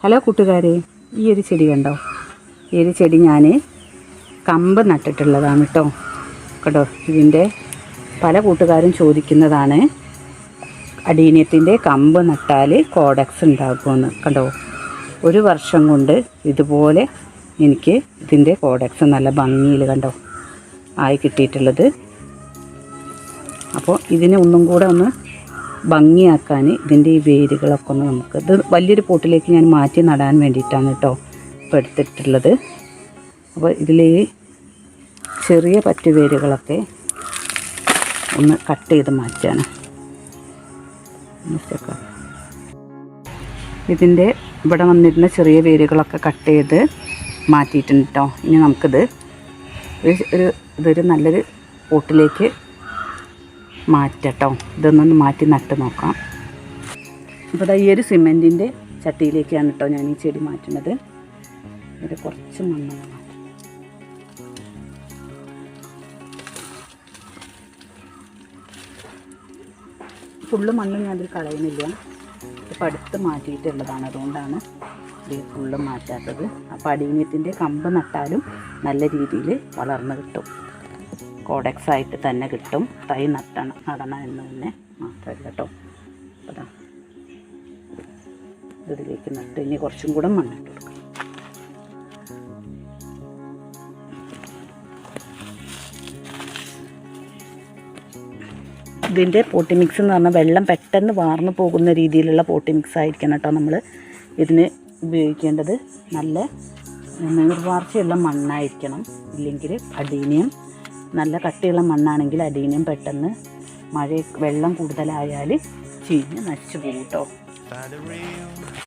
Hello കൂട്ടുകാരെ, ഈ ഒരു ചെടി കണ്ടോ? ഈ ഒരു ചെടി ഞാൻ കമ്പ് നട്ടിട്ടുള്ളതാണ് കേട്ടോ. കേട്ടോ, ഇതിൻ്റെ പല കൂട്ടുകാരും ചോദിക്കുന്നതാണ്, അടീനിയത്തിൻ്റെ കമ്പ് നട്ടാൽ കോഡക്സ് ഉണ്ടാകുമെന്ന്. കണ്ടോ, ഒരു വർഷം കൊണ്ട് ഇതുപോലെ എനിക്ക് ഇതിൻ്റെ കോഡക്സ് നല്ല ഭംഗിയിൽ കണ്ടോ ആയി കിട്ടിയിട്ടുള്ളത്. അപ്പോൾ ഇതിനെ ഒന്നും കൂടെ ഒന്ന് ഭംഗിയാക്കാൻ ഇതിൻ്റെ ഈ വേരുകളൊക്കെ ഒന്ന് നമുക്ക് ഇത് വലിയൊരു പോട്ടിലേക്ക് ഞാൻ മാറ്റി നടാൻ വേണ്ടിയിട്ടാണ് കേട്ടോ ഇപ്പോൾ എടുത്തിട്ടുള്ളത്. അപ്പോൾ ഇതിൽ ഈ ചെറിയ പറ്റു വേരുകളൊക്കെ ഒന്ന് കട്ട് ചെയ്ത് മാറ്റാണ്. ഇതിൻ്റെ ഇവിടെ വന്നിരുന്ന ചെറിയ വേരുകളൊക്കെ കട്ട് ചെയ്ത് മാറ്റിയിട്ടുണ്ട് കേട്ടോ. ഇനി നമുക്കിത് ഇതൊരു നല്ലൊരു പോട്ടിലേക്ക് മാറ്റട്ടോ. ഇതൊന്നൊന്ന് മാറ്റി നട്ട് നോക്കാം. ഇവിടെ ഈ ഒരു സിമെൻറ്റിൻ്റെ ചട്ടിയിലേക്കാണ് കേട്ടോ ഞാൻ ഈ ചെടി മാറ്റുന്നത്. ഇവിടെ കുറച്ച് മണ്ണൊന്ന് മാറ്റും. ഫുള്ള് മണ്ണ് ഞാനതിൽ കളയുന്നില്ല, ഇപ്പോൾ അടുത്ത് മാറ്റിയിട്ടുള്ളതാണ്, അതുകൊണ്ടാണ് ഇത് ഫുള്ള് മാറ്റാത്തത്. അപ്പോൾ അടീനിയത്തിൻ്റെ കമ്പ് നട്ടാലും നല്ല രീതിയിൽ വളർന്ന് കിട്ടും, കോഡക്സ് ആയിട്ട് തന്നെ കിട്ടും. തൈ നടണം എന്ന് തന്നെ മാത്രമല്ല കേട്ടോ. അതാ ഇതിലേക്ക് നട്ട് ഇനി കുറച്ചും കൂടെ മണ്ണിട്ട് കൊടുക്കണം. ഇതിൻ്റെ പോട്ടി മിക്സ് എന്ന് പറഞ്ഞാൽ വെള്ളം പെട്ടെന്ന് വാർന്നു പോകുന്ന രീതിയിലുള്ള പോട്ടി മിക്സ് ആയിരിക്കണം കേട്ടോ നമ്മൾ ഇതിന് ഉപയോഗിക്കേണ്ടത്. നല്ല നീർവാർച്ചയുള്ള മണ്ണായിരിക്കണം, ഇല്ലെങ്കിൽ അടീനിയം നല്ല കട്ടിയുള്ള മണ്ണാണെങ്കിൽ അടീനിയം പെട്ടെന്ന് വെള്ളം കൂടുതലായാൽ ചീഞ്ഞ് നശിച്ചു പോകും കേട്ടോ.